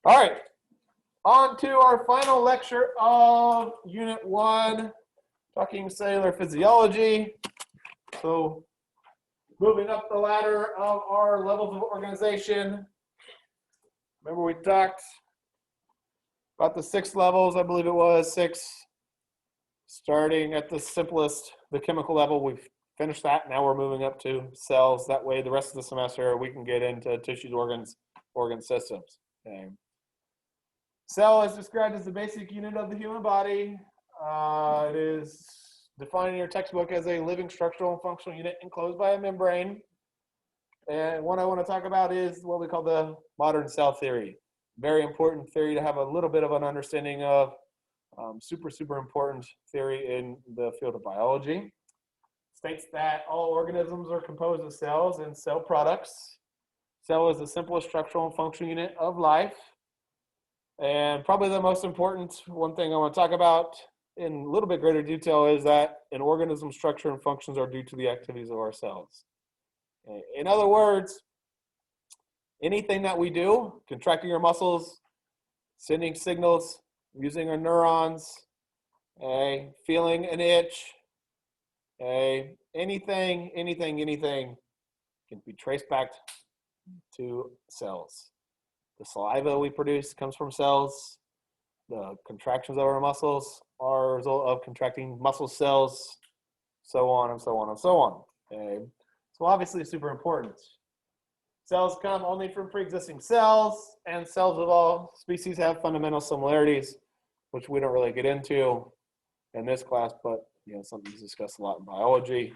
All right, on to our final lecture of Unit 1, talking cellular physiology. So moving up the ladder of our levels of organization. Remember we talked about the 6 levels, I believe it was 6, starting at the simplest, the chemical level. We've finished that. Now we're moving up to cells. That way the rest of the semester we can get into tissues, organs, organ systems. Okay. Cell is described as the basic unit of the human body. It is defined in your textbook as a living structural and functional unit enclosed by a membrane. And what I want to talk about is what we call the modern cell theory. Very important theory to have a little bit of an understanding of. Super important theory in the field of biology. States that all organisms are composed of cells and cell products. Cell is the simplest structural and functional unit of life. And probably the most important one thing I want to talk about in a little bit greater detail is that an organism's structure and functions are due to the activities of our cells. In other words, anything that we do, contracting our muscles, sending signals, using our neurons, feeling an itch, anything can be traced back to cells. The saliva we produce comes from cells. The contractions of our muscles are a result of contracting muscle cells, so on and so on and so on. So obviously super important. Cells come only from pre-existing cells, and cells of all species have fundamental similarities, which we don't really get into in this class, but something that's discussed a lot in biology.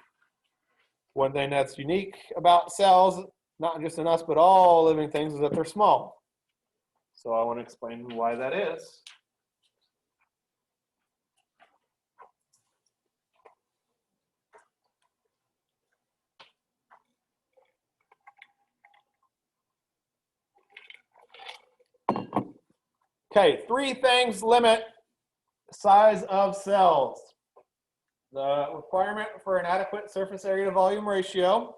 One thing that's unique about cells, not just in us, but all living things, is that they're small. So I want to explain why that is. Okay, 3 things limit the size of cells. The requirement for an adequate surface area to volume ratio,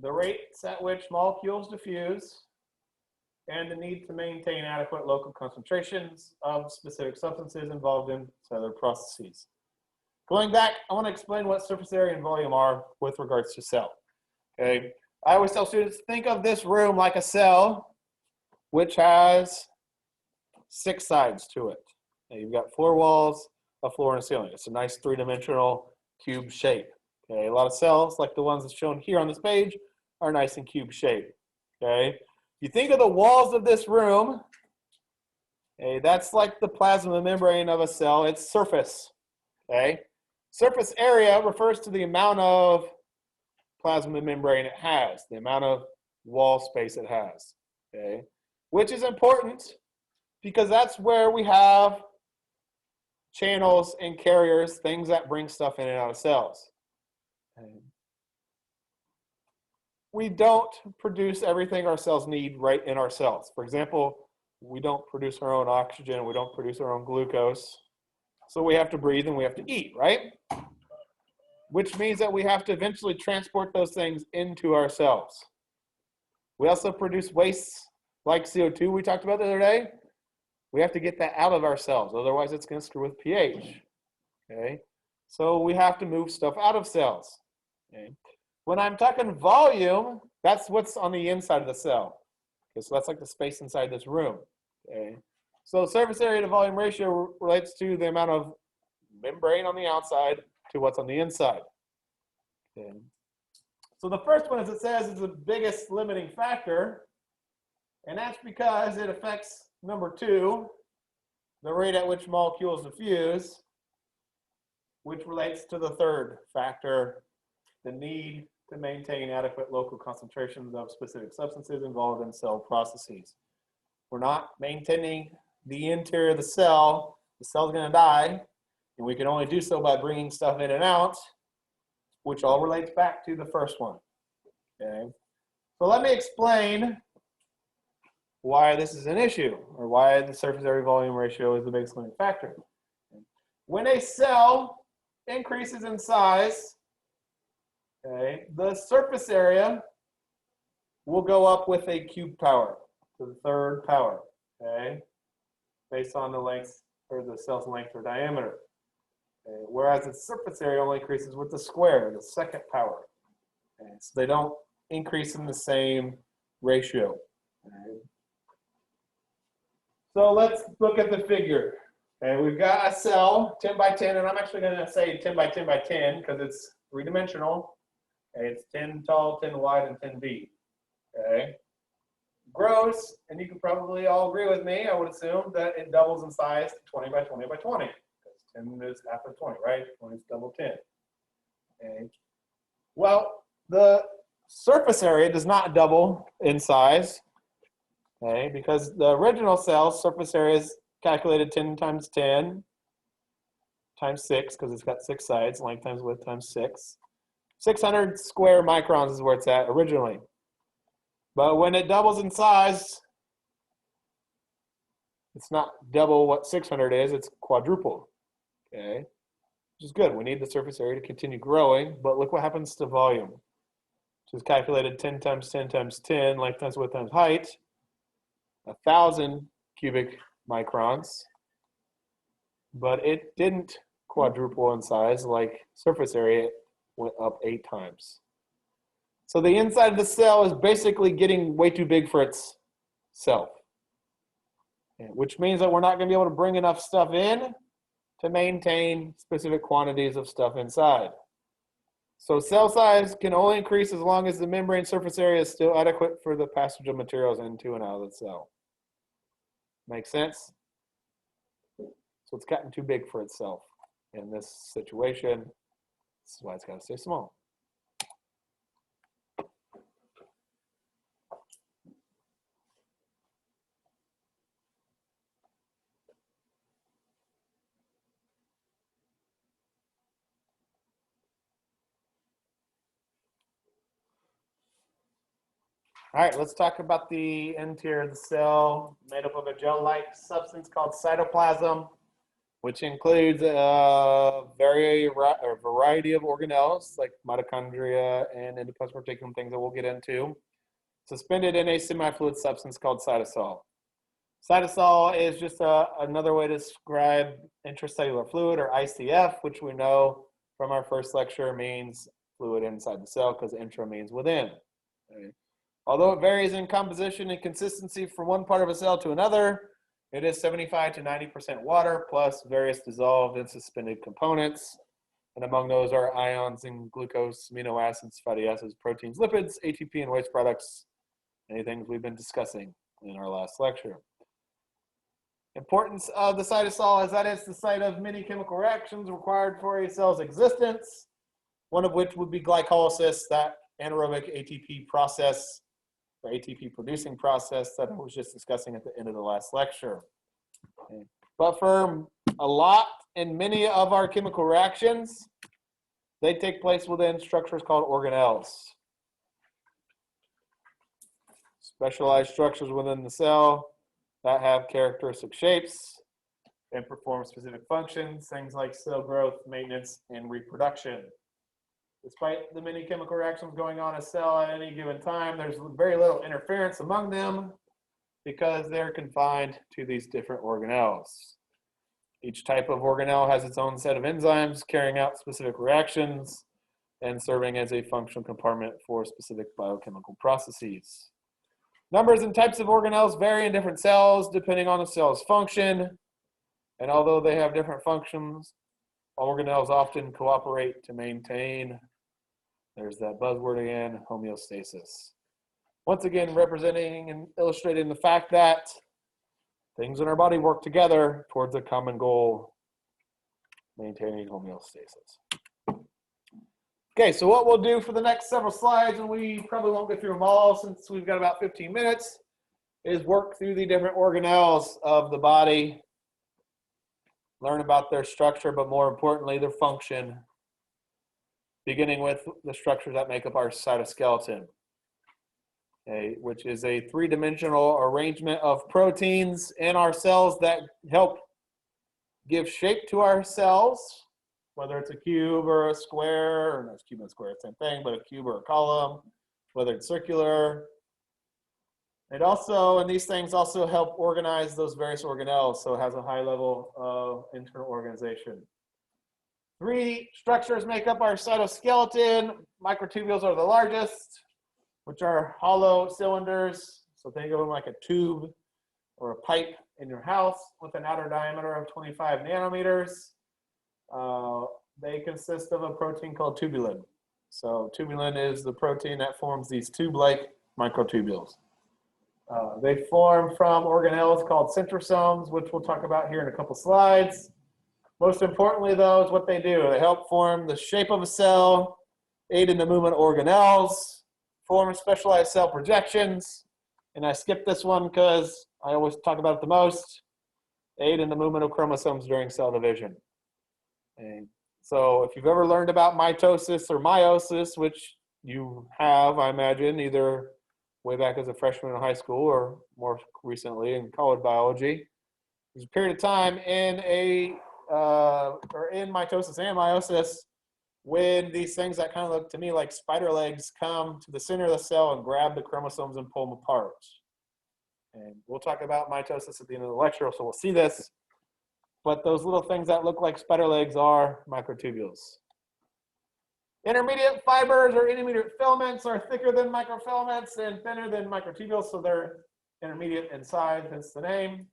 the rates at which molecules diffuse, and the need to maintain adequate local concentrations of specific substances involved in cellular processes. Going back, I want to explain what surface area and volume are with regards to cell. Okay, I always tell students, think of this room like a cell, which has 6 sides to it. Now you've got 4 walls, a floor, and a ceiling. It's a nice 3-dimensional cube shape. Okay, a lot of cells, like the ones that's shown here on this page, are nice and cube shape. Okay. You think of the walls of this room, that's like the plasma membrane of a cell, its surface. Okay? Surface area refers to the amount of plasma membrane it has, the amount of wall space it has. Okay? Which is important because that's where we have channels and carriers, things that bring stuff in and out of cells. Okay? We don't produce everything our cells need right in our cells. For example, we don't produce our own oxygen, we don't produce our own glucose. So we have to breathe and we have to eat, right? Which means that we have to eventually transport those things into our cells. We also produce wastes like CO2 we talked about the other day. We have to get that out of our cells, otherwise it's going to screw with pH. Okay? So we have to move stuff out of cells. Okay? When I'm talking volume, that's what's on the inside of the cell. Okay, so that's like the space inside this room. Okay. So surface area to volume ratio relates to the amount of membrane on the outside to what's on the inside. Okay. So the first one, as it says, is the biggest limiting factor, and that's because it affects number 2, the rate at which molecules diffuse, which relates to the third factor, the need to maintain adequate local concentrations of specific substances involved in cell processes. We're not maintaining the interior of the cell's going to die, and we can only do so by bringing stuff in and out, which all relates back to the first one. Okay? So let me explain why this is an issue, or why the surface area volume ratio is the biggest limiting factor. When a cell increases in size, okay, the surface area will go up with a cube power. to the third power, okay, based on the length or the cell's length or diameter. Okay? Whereas its surface area only increases with the square, the second power. Okay? So they don't increase in the same ratio. Okay? So let's look at the figure. Okay, we've got a cell 10 by 10, and I'm actually going to say 10 by 10 by 10 because it's three-dimensional. Okay, it's 10 tall, 10 wide, and 10 deep. Okay, grows, and you can probably all agree with me, I would assume, that it doubles in size to 20 by 20 by 20. Because 10 is half of 20, right? 20 is double 10. Okay. Well, the surface area does not double in size. Okay, because the original cell's surface area is calculated 10 times 10 times 6, because it's got 6 sides, length times width times 6. 600 square microns is where it's at originally. But when it doubles in size, it's not double what 600 is, it's quadruple. Okay, which is good. We need the surface area to continue growing, but look what happens to volume, which is calculated 10 times 10 times 10, length times width times height. 1,000 cubic microns, but it didn't quadruple in size like surface area went up 8 times. So the inside of the cell is basically getting way too big for itself, which means that we're not going to be able to bring enough stuff in to maintain specific quantities of stuff inside. So cell size can only increase as long as the membrane surface area is still adequate for the passage of materials into and out of the cell. Make sense? So it's gotten too big for itself in this situation. This is why it's got to stay small. All right, let's talk about the interior of the cell, made up of a gel-like substance called cytoplasm, which includes a variety of organelles like mitochondria and endoplasmic reticulum, things that we'll get into, suspended in a semi-fluid substance called cytosol. Cytosol is just another way to describe intracellular fluid, or ICF, which we know from our first lecture means fluid inside the cell because intra means within. Okay. Although it varies in composition and consistency from one part of a cell to another, it is 75 to 90% water plus various dissolved and suspended components. And among those are ions and glucose, amino acids, fatty acids, proteins, lipids, ATP, and waste products, many things we've been discussing in our last lecture. Importance of the cytosol is that it's the site of many chemical reactions required for a cell's existence, one of which would be glycolysis, that anaerobic ATP process, or ATP producing process that I was just discussing at the end of the last lecture. Okay. But for a lot and many of our chemical reactions, they take place within structures called organelles. Specialized structures within the cell that have characteristic shapes and perform specific functions, things like cell growth, maintenance, and reproduction. Despite the many chemical reactions going on in a cell at any given time, there's very little interference among them because they're confined to these different organelles. Each type of organelle has its own set of enzymes carrying out specific reactions and serving as a functional compartment for specific biochemical processes. Numbers and types of organelles vary in different cells depending on the cell's function, and although they have different functions, organelles often cooperate to maintain, there's that buzzword again, homeostasis. Once again, representing and illustrating the fact that things in our body work together towards a common goal, maintaining homeostasis. Okay, so what we'll do for the next several slides, and we probably won't get through them all since we've got about 15 minutes, is work through the different organelles of the body, learn about their structure, but more importantly, their function, beginning with the structures that make up our cytoskeleton, okay, which is a three-dimensional arrangement of proteins in our cells that help give shape to our cells, whether it's a cube or a square, or no, it's cube and square, same thing, but a cube or a column, whether it's circular, It also, and these things also help organize those various organelles, so it has a high level of internal organization. 3 structures make up our cytoskeleton. Microtubules are the largest, which are hollow cylinders. So think of them like a tube or a pipe in your house with an outer diameter of 25 nanometers. They consist of a protein called tubulin. So tubulin is the protein that forms these tube-like microtubules. They form from organelles called centrosomes, which we'll talk about here in a couple slides. Most importantly, though, is what they do. They help form the shape of a cell, aid in the movement of organelles, form specialized cell projections, and I skipped this one because I always talk about it the most, aid in the movement of chromosomes during cell division. And so if you've ever learned about mitosis or meiosis, which you have, I imagine, either way back as a freshman in high school or more recently in college biology, there's a period of time in in mitosis and meiosis when these things that kind of look to me like spider legs come to the center of the cell and grab the chromosomes and pull them apart. And we'll talk about mitosis at the end of the lecture, so we'll see this. But those little things that look like spider legs are microtubules. Intermediate fibers or intermediate filaments are thicker than microfilaments and thinner than microtubules, so they're intermediate in size, hence the name.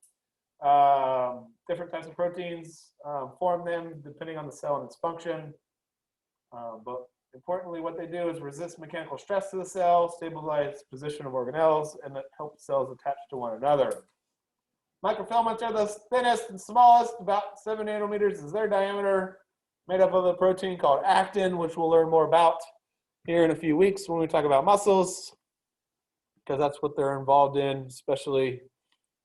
Different types of proteins form them depending on the cell and its function. But importantly, what they do is resist mechanical stress to the cell, stabilize position of organelles, and that help cells attach to one another. Microfilaments are the thinnest and smallest, about 7 nanometers is their diameter, made up of a protein called actin, which we'll learn more about here in a few weeks when we talk about muscles, because that's what they're involved in, especially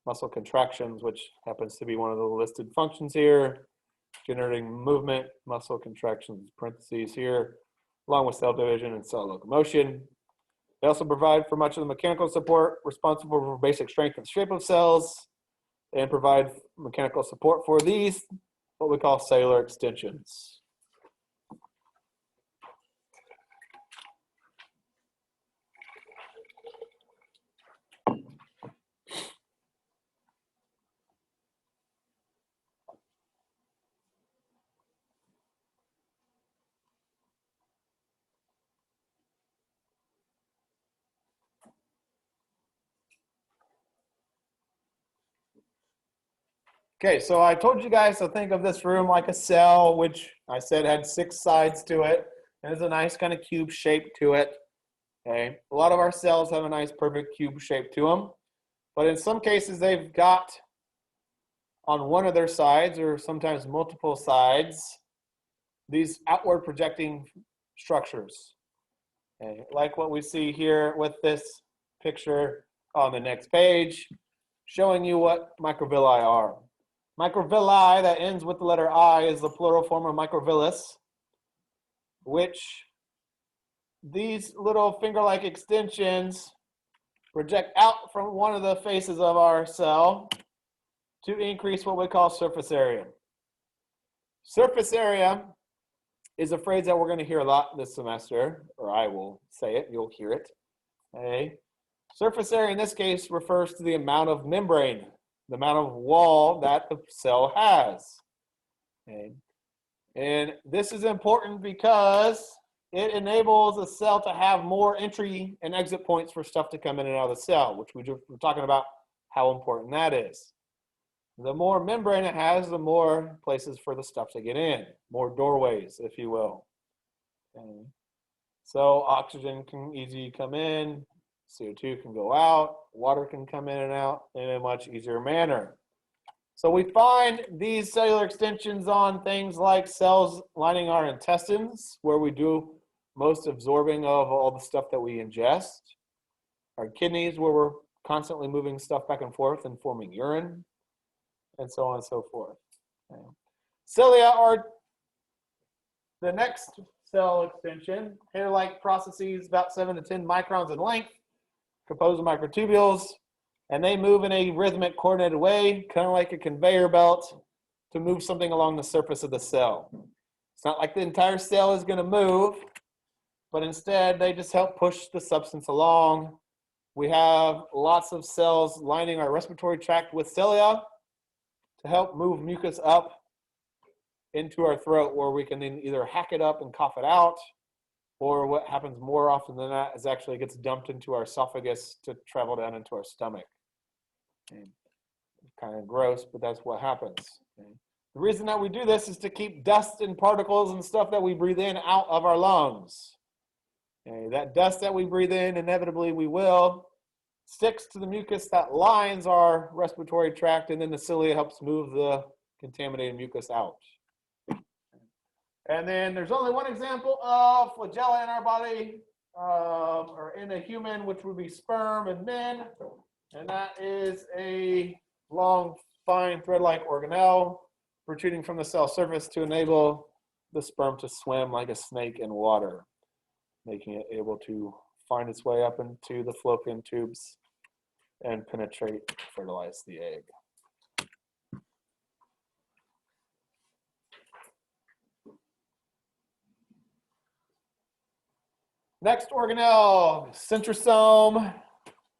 muscle contractions, which happens to be one of the listed functions here, generating movement, muscle contractions, parentheses here, along with cell division and cell locomotion. They also provide for much of the mechanical support responsible for basic strength and shape of cells, and provide mechanical support for these, what we call cellular extensions. Okay, so I told you guys to think of this room like a cell, which I said had 6 sides to it. There's a nice kind of cube shape to it. Okay, a lot of our cells have a nice perfect cube shape to them, but in some cases they've got on one of their sides, or sometimes multiple sides, these outward projecting structures. Okay, like what we see here with this picture on the next page, showing you what microvilli are. Microvilli that ends with the letter I is the plural form of microvillus, which these little finger-like extensions project out from one of the faces of our cell to increase what we call surface area. Surface area is a phrase that we're going to hear a lot this semester, or I will say it, you'll hear it. Okay. Surface area in this case refers to the amount of membrane, the amount of wall that the cell has. Okay. And this is important because it enables a cell to have more entry and exit points for stuff to come in and out of the cell, which we're talking about how important that is. The more membrane it has, the more places for the stuff to get in, more doorways, if you will. Okay. So oxygen can easily come in, CO2 can go out, water can come in and out in a much easier manner. So we find these cellular extensions on things like cells lining our intestines, where we do most absorbing of all the stuff that we ingest. Our kidneys, where we're constantly moving stuff back and forth and forming urine, and so on and so forth. Okay. Cilia are the next cell extension, hair-like processes about 7 to 10 microns in length, composed of microtubules, and they move in a rhythmic, coordinated way, kind of like a conveyor belt, to move something along the surface of the cell. It's not like the entire cell is going to move, but instead they just help push the substance along We have lots of cells lining our respiratory tract with cilia to help move mucus up into our throat, where we can then either hack it up and cough it out, or what happens more often than that is actually it gets dumped into our esophagus to travel down into our stomach. Okay. Kind of gross, but that's what happens. Okay. The reason that we do this is to keep dust and particles and stuff that we breathe in out of our lungs. Okay. That dust that we breathe in, inevitably we will, sticks to the mucus that lines our respiratory tract, and then the cilia helps move the contaminated mucus out. And then there's only one example of flagella in our body, or in a human, which would be sperm in men, and that is a long, fine, thread-like organelle protruding from the cell surface to enable the sperm to swim like a snake in water, making it able to find its way up into the fallopian tubes and penetrate, fertilize the egg. Next organelle, centrosome,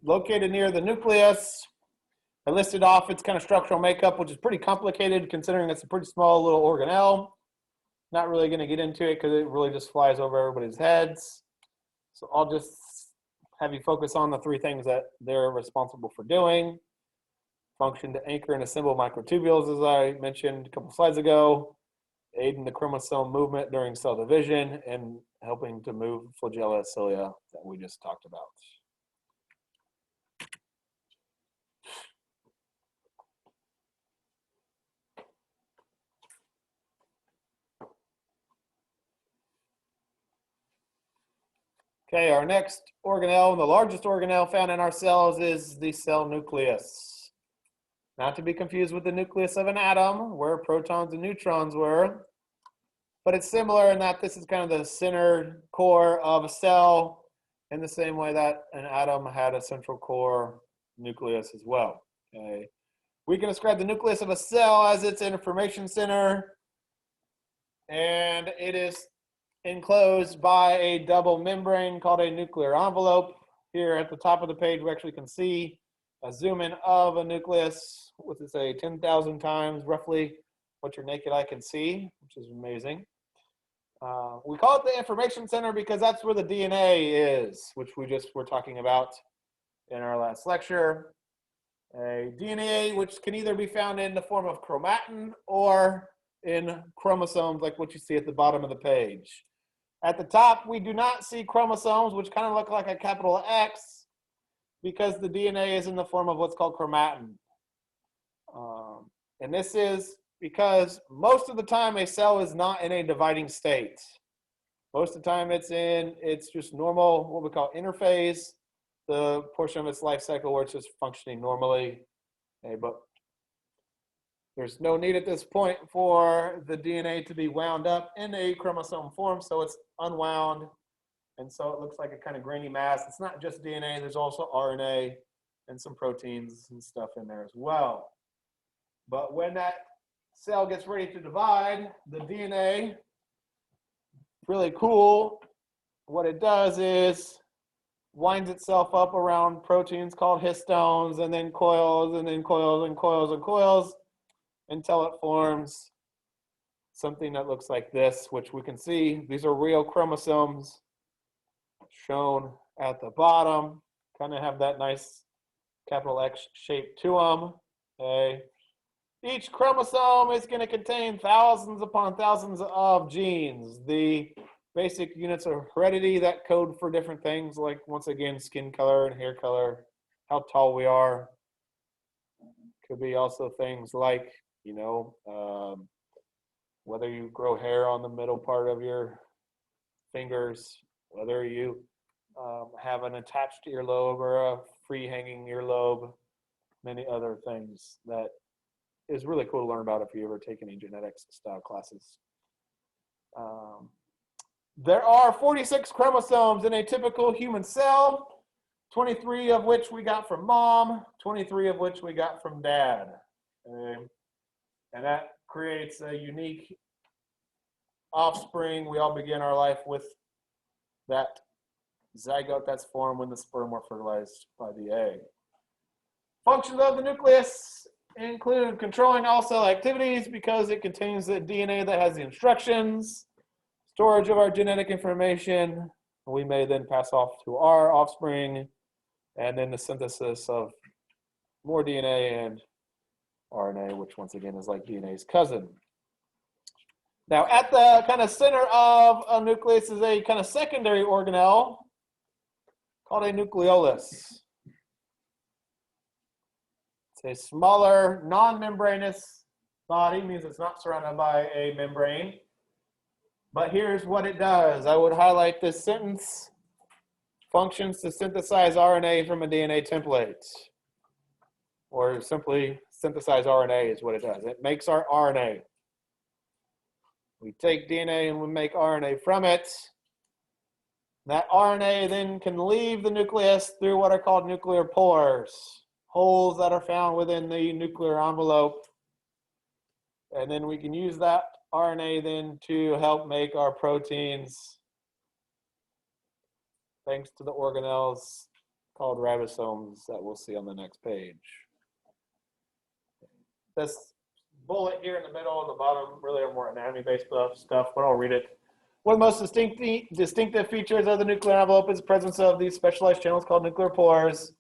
located near the nucleus. I listed off its kind of structural makeup, which is pretty complicated considering it's a pretty small little organelle. Not really going to get into it because it really just flies over everybody's heads. So I'll just have you focus on the three things that they're responsible for doing. Function to anchor and assemble microtubules, as I mentioned a couple slides ago, aid in the chromosome movement during cell division, and helping to move flagella cilia that we just talked about. Okay, our next organelle, the largest organelle found in our cells, is the cell nucleus. Not to be confused with the nucleus of an atom, where protons and neutrons were, but it's similar in that this is kind of the center core of a cell, in the same way that an atom had a central core nucleus as well. Okay. We can describe the nucleus of a cell as its information center, and it is enclosed by a double membrane called a nuclear envelope. Here at the top of the page, we actually can see a zoom in of a nucleus, which is a 10,000 times roughly what your naked eye can see, which is amazing. We call it the information center because that's where the DNA is, which we just were talking about in our last lecture. A DNA which can either be found in the form of chromatin or in chromosomes like what you see at the bottom of the page. At the top, we do not see chromosomes, which kind of look like a capital X, because the DNA is in the form of what's called chromatin. And this is because most of the time a cell is not in a dividing state. Most of the time it's just normal, what we call interphase, the portion of its life cycle where it's just functioning normally. Okay, but there's no need at this point for the DNA to be wound up in a chromosome form, so it's unwound, and so it looks like a kind of grainy mass. It's not just DNA, there's also RNA and some proteins and stuff in there as well. But when that cell gets ready to divide, the DNA, really cool, what it does is winds itself up around proteins called histones, and then coils, and then coils, and coils, and coils, until it forms something that looks like this, which we can see. These are real chromosomes shown at the bottom, kind of have that nice capital X shape to them. Okay. Each chromosome is going to contain thousands upon thousands of genes. The basic units of heredity that code for different things, like, once again, skin color and hair color, how tall we are. Could be also things like, you know, whether you grow hair on the middle part of your fingers, whether you have an attached earlobe or a free hanging earlobe, many other things that is really cool to learn about if you ever take any genetics style classes. There are 46 chromosomes in a typical human cell, 23 of which we got from mom, 23 of which we got from dad. And that creates a unique offspring. We all begin our life with that zygote that's formed when the sperm are fertilized by the egg. Functions of the nucleus include controlling all cell activities because it contains the DNA that has the instructions, storage of our genetic information, we may then pass off to our offspring, and then the synthesis of more DNA and RNA, which once again is like DNA's cousin. Now, at the kind of center of a nucleus is a kind of secondary organelle called a nucleolus. It's a smaller, non-membranous body, means it's not surrounded by a membrane. But here's what it does. I would highlight this sentence. Functions to synthesize RNA from a DNA template. Or simply synthesize RNA is what it does. It makes our RNA. We take DNA and we make RNA from it. That RNA then can leave the nucleus through what are called nuclear pores, holes that are found within the nuclear envelope. And then we can use that RNA then to help make our proteins, thanks to the organelles called ribosomes that we'll see on the next page. This bullet here in the middle and the bottom really are more anatomy-based stuff, but I'll read it. One of the most distinctive features of the nuclear envelope is the presence of these specialized channels called nuclear pores.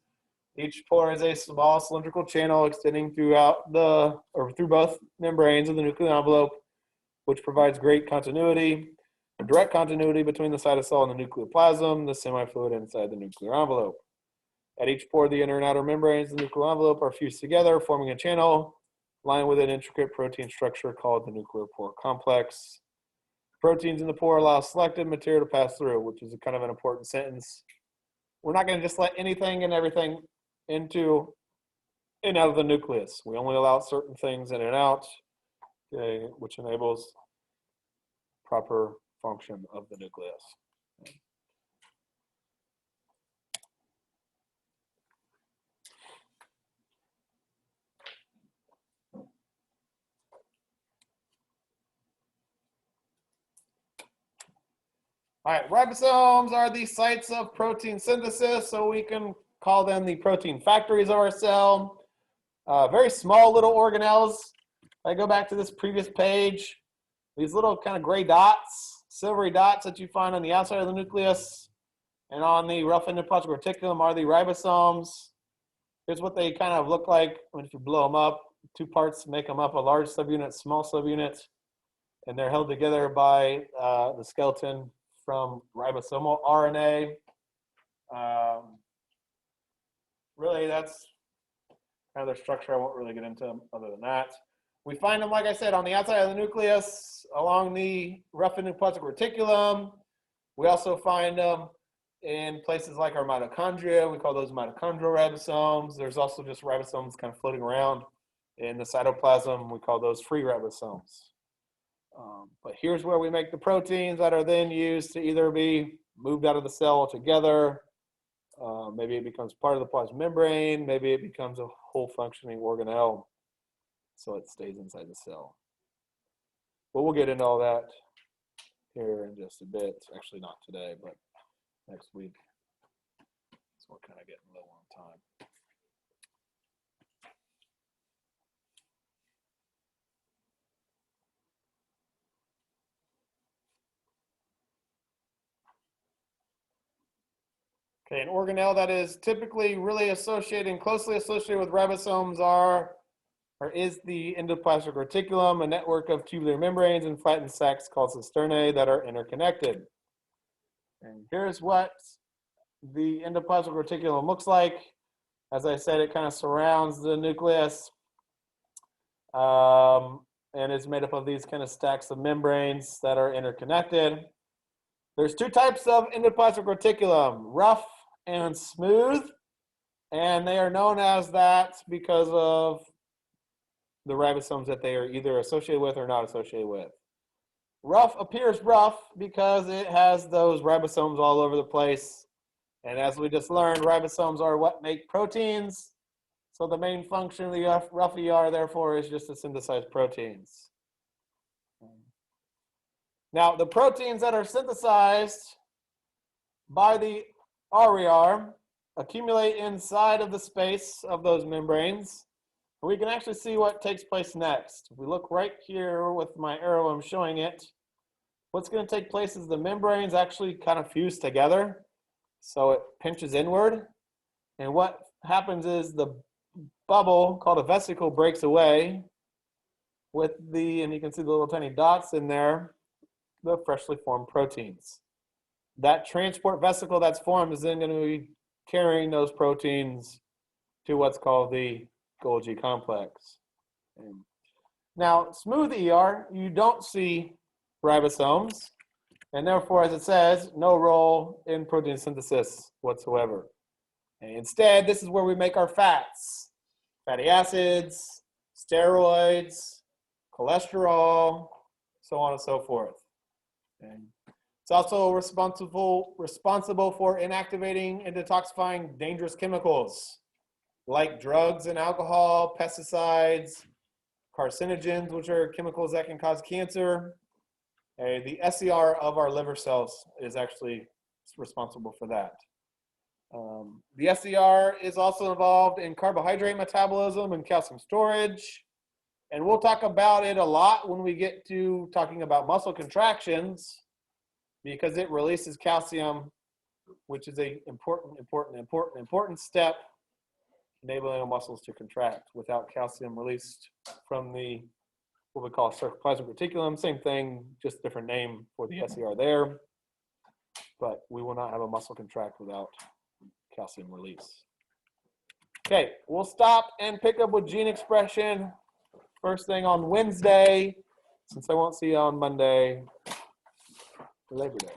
Each pore is a small cylindrical channel extending through both membranes of the nuclear envelope, which provides great continuity, a direct continuity between the cytosol and the nucleoplasm, the semifluid inside the nuclear envelope. At each pore, the inner and outer membranes of the nuclear envelope are fused together, forming a channel lined with an intricate protein structure called the nuclear pore complex. Proteins in the pore allow selected material to pass through, which is a kind of an important sentence. We're not going to just let anything and everything into and out of the nucleus. We only allow certain things in and out, okay, which enables proper function of the nucleus. All right, ribosomes are the sites of protein synthesis, so we can call them the protein factories of our cell. Very small little organelles. If I go back to this previous page, these little kind of gray dots, silvery dots that you find on the outside of the nucleus and on the rough endoplasmic reticulum are the ribosomes. Here's what they kind of look like when if you blow them up. Two parts make them up, a large subunit, small subunit, and they're held together by the skeleton from ribosomal RNA. Really, that's kind of their structure. I won't really get into them other than that. We find them, like I said, on the outside of the nucleus, along the rough endoplasmic reticulum. We also find them in places like our mitochondria. We call those mitochondrial ribosomes. There's also just ribosomes kind of floating around in the cytoplasm. We call those free ribosomes. But here's where we make the proteins that are then used to either be moved out of the cell altogether. Maybe it becomes part of the plasma membrane. Maybe it becomes a whole functioning organelle, so it stays inside the cell. But we'll get into all that here in just a bit. Actually, not today, but next week. So we're kind of getting low on time. Okay, an organelle that is typically really associated and closely associated with ribosomes is the endoplasmic reticulum, a network of tubular membranes and flattened sacs called cisternae that are interconnected. And here's what the endoplasmic reticulum looks like. As I said, it kind of surrounds the nucleus and is made up of these kind of stacks of membranes that are interconnected. There's two types of endoplasmic reticulum, rough and smooth, and they are known as that because of the ribosomes that they are either associated with or not associated with. Rough appears rough because it has those ribosomes all over the place. And as we just learned, ribosomes are what make proteins. So the main function of the rough ER, therefore, is just to synthesize proteins. Now, the proteins that are synthesized by the RER accumulate inside of the space of those membranes. We can actually see what takes place next. If we look right here with my arrow, I'm showing it. What's going to take place is the membranes actually kind of fuse together. So it pinches inward. And what happens is the bubble called a vesicle breaks away with and you can see the little tiny dots in there, the freshly formed proteins. That transport vesicle that's formed is then going to be carrying those proteins to what's called the Golgi complex. Now, smooth ER, you don't see ribosomes, and therefore, as it says, no role in protein synthesis whatsoever. And instead, this is where we make our fats, fatty acids, steroids, cholesterol, so on and so forth. And it's also responsible for inactivating and detoxifying dangerous chemicals like drugs and alcohol, pesticides, carcinogens, which are chemicals that can cause cancer. The SCR of our liver cells is actually responsible for that. The SCR is also involved in carbohydrate metabolism and calcium storage. And we'll talk about it a lot when we get to talking about muscle contractions, because it releases calcium, which is an important step enabling our muscles to contract. Without calcium released from the what we call sarcoplasmic reticulum, same thing, just different name for the SCR there. But we will not have a muscle contract without calcium release. Okay, we'll stop and pick up with gene expression first thing on Wednesday, since I won't see you on Monday, Labor Day.